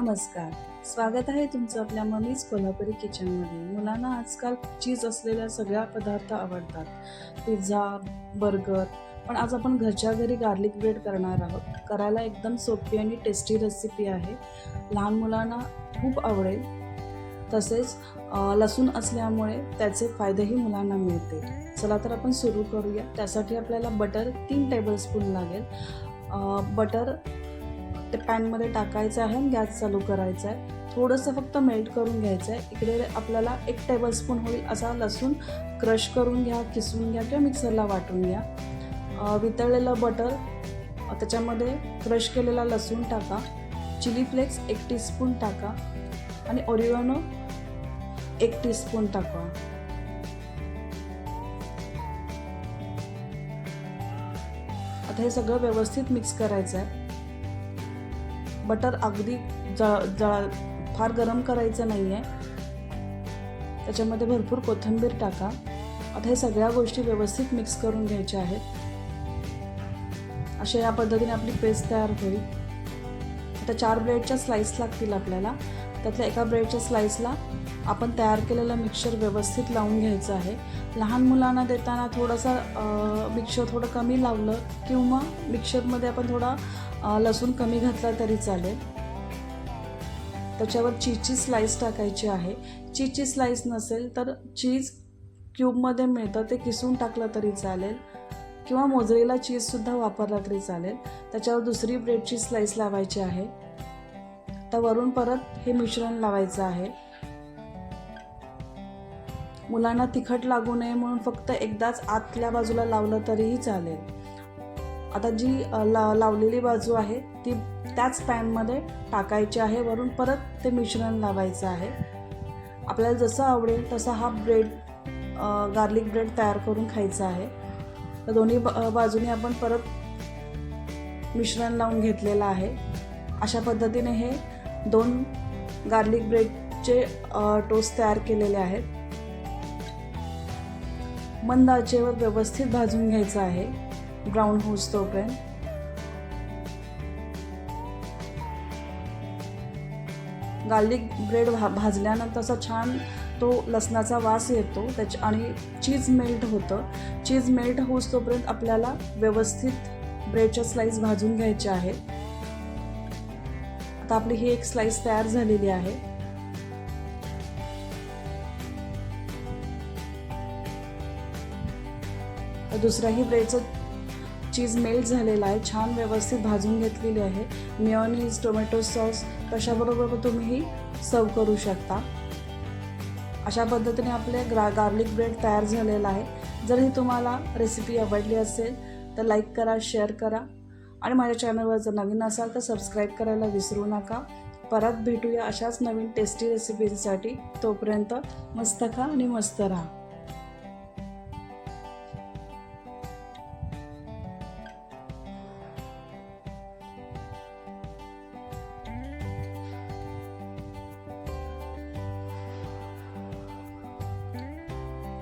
नमस्कार. स्वागत आहे तुमचं आपल्या मम्मीज कोल्हापुरी किचनमध्ये. मुलांना आजकाल चीज असलेल्या सगळ्या पदार्थ आवडतात. Pizza, burger. पण आज आपण घरच्या घरी गार्लिक ब्रेड करणार आहोत. करायला एकदम सोपी आणि टेस्टी रेसिपी आहे. लहान मुलांना खूप आवडेल. तसेच लसूण असल्यामुळे त्याचे फायदेही मुलांना मिळतील. चला तर आपण सुरू करूया. त्यासाठी आपल्याला बटर 3 टेबलस्पून लागेल. बटर ते पॅनमध्ये टाकायचं आहे आणि गॅस चालू करायचा आहे. थोडंसं फक्त मेल्ट करून घ्यायचं आहे. इकडे आपल्याला 1 टेबलस्पून होईल असा लसूण क्रश करून घ्या, किसून घ्या किंवा मिक्सरला वाटून घ्या. वितळलेलं बटर, त्याच्यामध्ये क्रश केलेला लसूण टाका. चिली फ्लेक्स 1 टीस्पून टाका आणि ओरिगॅनो 1 टीस्पून टाका. आता हे सगळं व्यवस्थित मिक्स करायचं आहे. बटर अगदी फार गरम करायचं नाही आहे. त्याच्यामध्ये भरपूर कोथिंबीर टाका. आता हे सगळ्या गोष्टी व्यवस्थित मिक्स करून घ्यायच्या आहेत. अशा या पद्धतीने आपली पेस्ट तयार होईल. आता 4 ब्रेडच्या स्लाईस लागतील आपल्याला. त्यातल्या एका ब्रेडच्या स्लाईसला आपण तयार केलेलं मिक्सचर व्यवस्थित लावून घ्यायचं आहे. लहान मुलांना देताना थोडंसं मिक्सचर थोडं कमी लावलं किंवा मिक्सचरमध्ये आपण थोडा लसूण कमी घातला तरी चालेल. त्याच्यावर चीजची स्लाईस टाकायची आहे. चीजची स्लाईस नसेल तर चीज क्यूबमध्ये मिळतं, ते किसून टाकलं तरी चालेल किंवा मोझरेला चीजसुद्धा वापरला तरी चालेल. त्याच्यावर दुसरी ब्रेडची स्लाईस लावायची आहे. तर वरून परत हे मिश्रण लावायचं आहे. मुलांना तिखट लागू नये म्हणून फक्त एकदाच आतल्या बाजूला लावलं तरीही चालेल. आता जी लावलेली बाजू आहे ती त्याच पॅनमध्ये टाकायची आहे. वरून परत ते मिश्रण लावायचं आहे. आपल्याला जसं आवडेल तसा हा ब्रेड गार्लिक ब्रेड तयार करून खायचा आहे. तर दोन्ही बाजूने आपण परत मिश्रण लावून घेतलेलं आहे. अशा पद्धतीने हे 2 गार्लिक ब्रेडचे टोस्ट तयार केलेले आहेत. मंद आचेवर व्यवस्थित भाजून घ्यायचं आहे, ब्राऊन होऊस तोपर्यंत. गार्लिक ब्रेड भाजल्यानंतर असा छान तो लसणाचा वास येतो आणि चीज मेल्ट होतं. चीज मेल्ट होऊस तोपर्यंत आपल्याला व्यवस्थित ब्रेडच्या स्लाईस भाजून घ्यायच्या आहेत. आता आपली ही एक स्लाईस तयार झालेली आहे. दुसऱ्याही ब्रेडचं चीज मेल्ट झालेला आहे, छान व्यवस्थित भाजून घेतलेली आहे. मेयोनीज, टोमॅटो सॉस कशाबरोबर तुम्ही सर्व करू शकता. अशा पद्धतीने आपले गार्लिक ब्रेड तयार झालेला आहे. जर ही तुम्हाला रेसिपी आवडली असेल तर लाईक करा, शेअर करा आणि माझ्या चॅनलवर जर नवीन असाल तर सबस्क्राईब करायला विसरू नका. परत भेटूया अशाच नवीन टेस्टी रेसिपीसाठी. तोपर्यंत मस्त खा आणि मस्त राहा.